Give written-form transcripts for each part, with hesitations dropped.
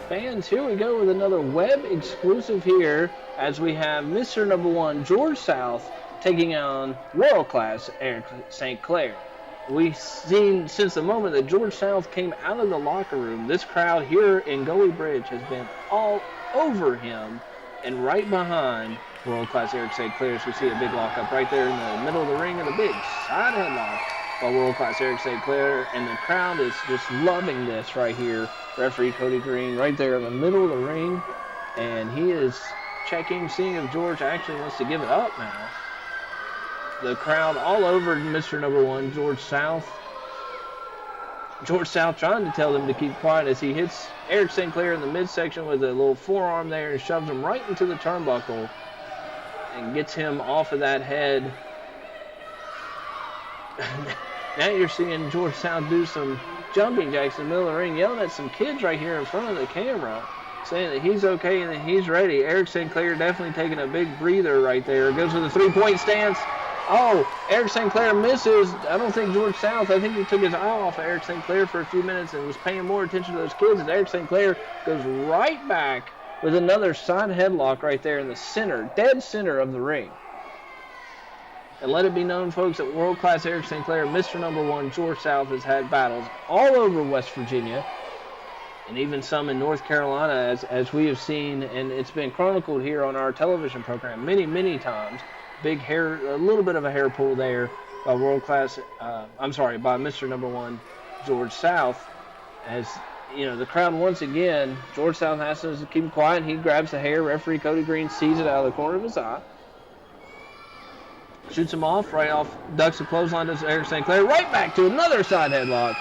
Fans, here we go with another web exclusive here as we have Mr. Number 1 George South taking on world class Eric St. Clair. We've seen since the moment that George South came out of the locker room, this crowd here in Gully Bridge has been all over him and right behind world class Eric St. Clair. So we see a big lockup right there in the middle of the ring and a big side headlock by world class Eric St. Clair, and the crowd is just loving this right here. Referee Cody Green right there in the middle of the ring, and he is checking, seeing if George actually wants to give it up now. The crowd all over Mr. Number 1, George South. George South trying to tell them to keep quiet as he hits Eric St. Clair in the midsection with a little forearm there and shoves him right into the turnbuckle and gets him off of that head. Now you're seeing George South do some jumping jacks in the middle of the ring, yelling at some kids right here in front of the camera, saying that he's okay and that he's ready. Eric St. Clair definitely taking a big breather right there. Goes with a three-point stance. Oh, Eric St. Clair misses. I don't think George South, I think he took his eye off of Eric St. Clair for a few minutes and was paying more attention to those kids. And Eric St. Clair goes right back with another side headlock right there in the center, dead center of the ring. And let it be known, folks, that world-class Eric St. Clair, Mr. Number 1, George South, has had battles all over West Virginia and even some in North Carolina, as we have seen, and it's been chronicled here on our television program many, many times. Big hair, a little bit of a hair pull there by by Mr. Number 1, George South. As, you know, the crowd once again, George South has to keep quiet. He grabs the hair. Referee Cody Green sees it out of the corner of his eye. Shoots him off, right off, ducks a clothesline to Eric St. Clair, right back to another side headlock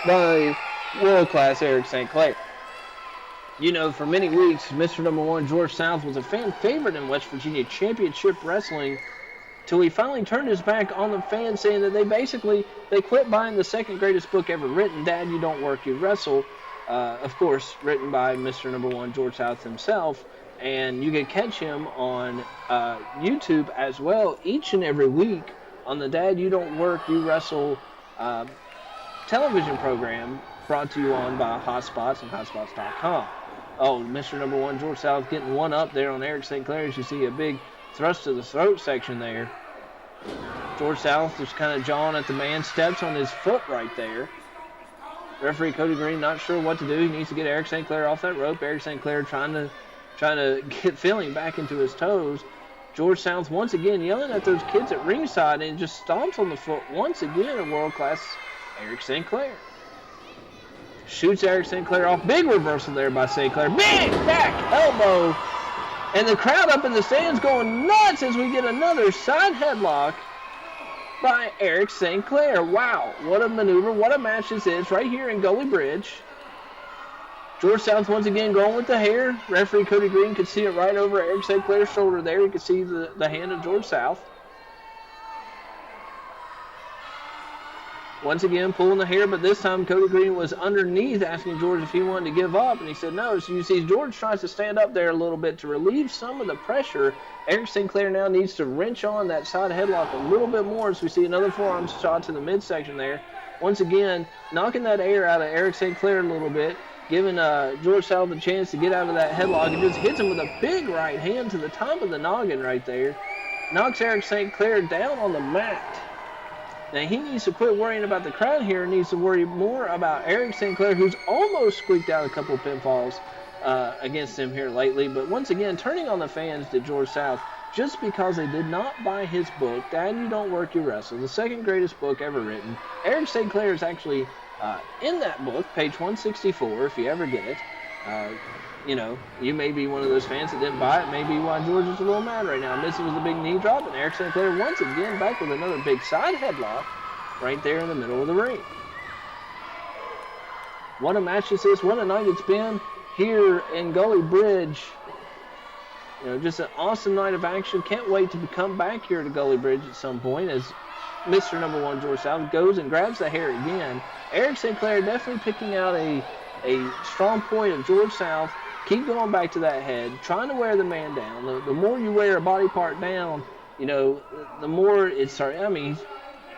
by world-class Eric St. Clair. You know, for many weeks, Mr. Number 1, George South, was a fan favorite in West Virginia Championship Wrestling till he finally turned his back on the fans, saying that they quit buying the second greatest book ever written, Dad, You Don't Work, You Wrestle, of course, written by Mr. Number 1, George South himself. And you can catch him on YouTube as well each and every week on the Dad, You Don't Work, You Wrestle television program brought to you on by Hotspots and Hotspots.com. Oh, Mr. Number 1, George South getting one up there on Eric St. Clair. As you see a big thrust to the throat section there. George South just kind of jawing at the man, steps on his foot right there. Referee Cody Green not sure what to do. He needs to get Eric St. Clair off that rope. Eric St. Clair trying to get feeling back into his toes. George South once again yelling at those kids at ringside and just stomps on the foot once again of world-class Eric St. Clair. Shoots Eric St. Clair off. Big reversal there by St. Clair. Big back elbow. And the crowd up in the stands going nuts as we get another side headlock by Eric St. Clair. Wow, what a maneuver, what a match this is right here in Gully Bridge. George South once again going with the hair. Referee Cody Green could see it right over Eric St. Clair's shoulder there. You could see the hand of George South. Once again pulling the hair, but this time Cody Green was underneath asking George if he wanted to give up, and he said no. So you see George tries to stand up there a little bit to relieve some of the pressure. Eric St. Clair now needs to wrench on that side headlock a little bit more, as we see another forearm shot to the midsection there. Once again, knocking that air out of Eric St. Clair a little bit, giving George South a chance to get out of that headlock, and just hits him with a big right hand to the top of the noggin right there. Knocks Eric St. Clair down on the mat. Now he needs to quit worrying about the crowd here and needs to worry more about Eric St. Clair, who's almost squeaked out a couple of pinfalls against him here lately. But once again, turning on the fans to George South just because they did not buy his book, Dad, You Don't Work, You Wrestle, the second greatest book ever written. Eric St. Clair is actually in that book, page 164, if you ever get it. You know, you may be one of those fans that didn't buy it. Maybe why George is a little mad right now. Missing with a big knee drop, and Eric St. Clair once again back with another big side headlock right there in the middle of the ring. What a match this is. What a night it's been here in Gully Bridge. You know, just an awesome night of action. Can't wait to come back here to Gully Bridge at some point as Mr. Number 1, George South, goes and grabs the hair again. Eric St. Clair definitely picking out a strong point of George South keep going back to that head, trying to wear the man down. The more you wear a body part down, you know, the more it starts. I mean, he's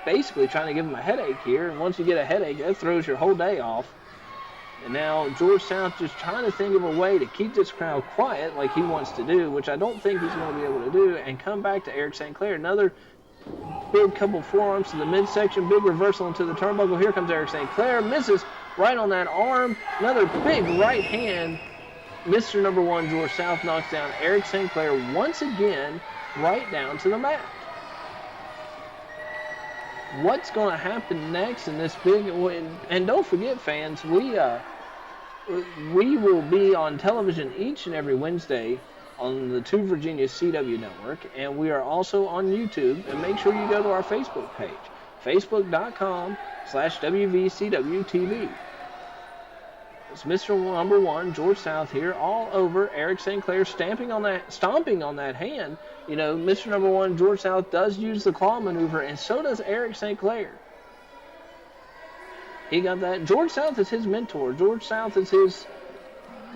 basically trying to give him a headache here. And once you get a headache, that throws your whole day off. And now George South just trying to think of a way to keep this crowd quiet like he wants to do, which I don't think he's going to be able to do, and come back to Eric St. Clair. Another big couple forearms to the midsection, big reversal into the turnbuckle. Here comes Eric St. Clair, misses right on that arm. Another big right hand. Mr. Number 1, George South, knocks down Eric St. Clair once again right down to the mat. What's going to happen next in this big, and don't forget, fans, we will be on television each and every Wednesday on the 2 Virginia CW network, and we are also on YouTube. And make sure you go to our Facebook page, facebook.com/WVCW TV. It's Mr. Number 1, George South here, all over Eric St. Clair, stomping on that hand. You know, Mr. Number 1, George South, does use the claw maneuver, and so does Eric St. Clair. He got that. George South is his mentor. George South is his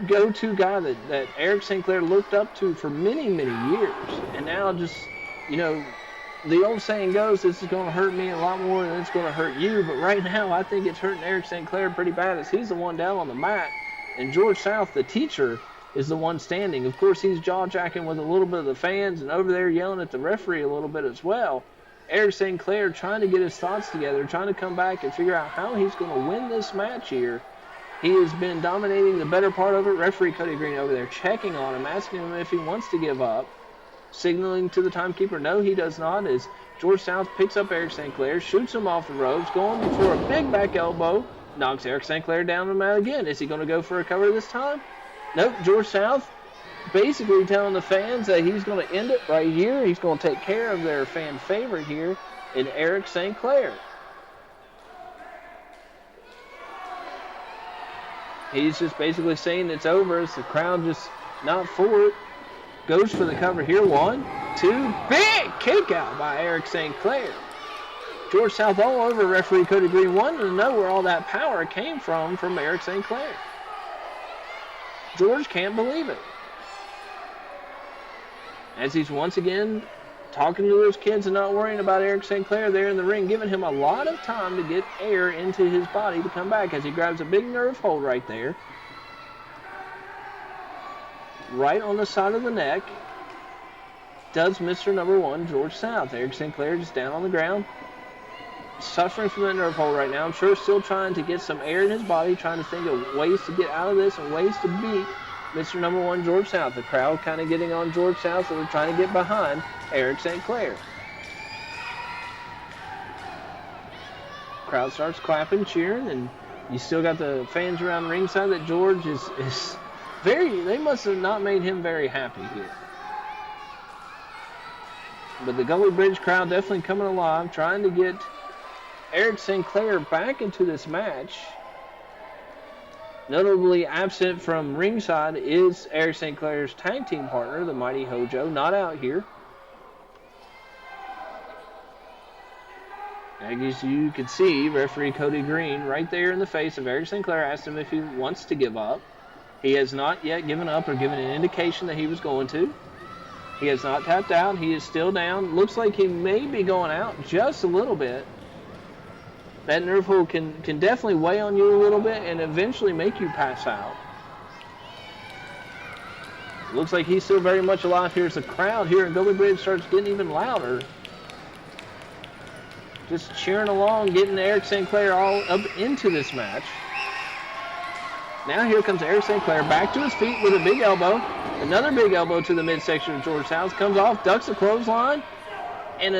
go-to guy that Eric St. Clair looked up to for many, many years. And now just, you know, the old saying goes, this is going to hurt me a lot more than it's going to hurt you. But right now, I think it's hurting Eric St. Clair pretty bad, as he's the one down on the mat. And George South, the teacher, is the one standing. Of course, he's jaw-jacking with a little bit of the fans and over there yelling at the referee a little bit as well. Eric St. Clair trying to get his thoughts together, trying to come back and figure out how he's going to win this match here. He has been dominating the better part of it. Referee Cody Green over there checking on him, asking him if he wants to give up. Signaling to the timekeeper, no, he does not, as George South picks up Eric St. Clair, shoots him off the ropes, going for a big back elbow, knocks Eric St. Clair down on the mat again. Is he going to go for a cover this time? Nope, George South basically telling the fans that he's going to end it right here. He's going to take care of their fan favorite here in Eric St. Clair. He's just basically saying it's over. It's the crowd just not for it. Goes for the cover here. 1, 2, big kick out by Eric St. Clair. George South all over referee Cody Green, wanting to know where all that power came from Eric St. Clair. George can't believe it. As he's once again talking to those kids and not worrying about Eric St. Clair there in the ring, giving him a lot of time to get air into his body to come back, as he grabs a big nerve hold right there. Right on the side of the neck does Mr. Number 1, George South. Eric St. Clair just down on the ground, suffering from that nerve hold right now. I'm sure still trying to get some air in his body, trying to think of ways to get out of this and ways to beat Mr. Number 1, George South. The crowd kind of getting on George South, so they're trying to get behind Eric St. Clair. Crowd starts clapping, cheering, and you still got the fans around ringside that George is they must have not made him very happy here. But the Gully Bridge crowd definitely coming alive, trying to get Eric St. Clair back into this match. Notably absent from ringside is Eric St. Clair's tag team partner, the Mighty Hojo, not out here. As you can see, referee Cody Green right there in the face of Eric St. Clair asked him if he wants to give up. He has not yet given up or given an indication that he was going to. He has not tapped out. He is still down. Looks like he may be going out just a little bit. That nerve hold can definitely weigh on you a little bit and eventually make you pass out. Looks like he's still very much alive here as the crowd here in Gully Bridge starts getting even louder. Just cheering along, getting Eric St. Clair all up into this match. Now here comes Eric St. Clair back to his feet with a big elbow. Another big elbow to the midsection of George South. Comes off, ducks the clothesline. And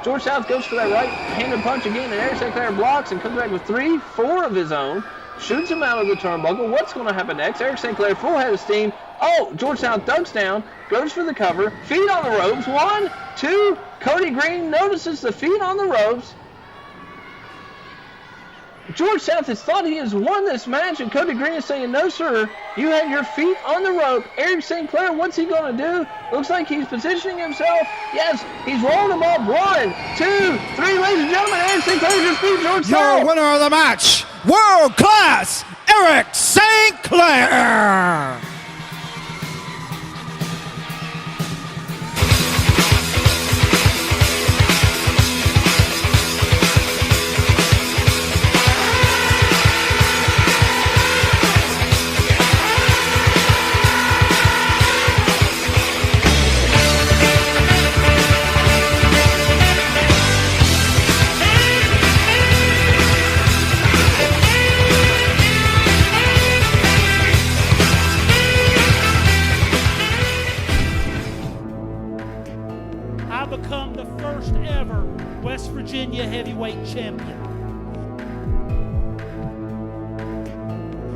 George South goes for that right-handed punch again. And Eric St. Clair blocks and comes back with 3, 4 of his own. Shoots him out of the turnbuckle. What's going to happen next? Eric St. Clair full head of steam. George South ducks down. Goes for the cover. Feet on the ropes. 1, 2. Cody Green notices the feet on the ropes. George South has thought he has won this match, and Cody Green is saying, no, sir, you have your feet on the rope. Eric St. Clair, what's he going to do? Looks like he's positioning himself. Yes, he's rolling him up. 1, 2, 3, ladies and gentlemen, Eric St. Clair just beat George South. Your winner of the match, world-class Eric St. Clair. I become the first ever West Virginia heavyweight champion.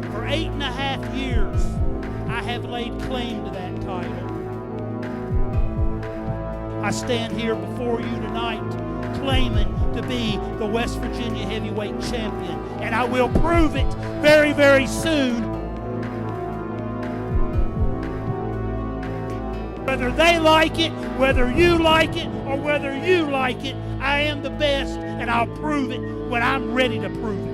For 8.5 years, I have laid claim to that title. I stand here before you tonight claiming to be the West Virginia heavyweight champion, and I will prove it very, very soon. Whether they like it, whether you like it, or whether you like it, I am the best, and I'll prove it when I'm ready to prove it.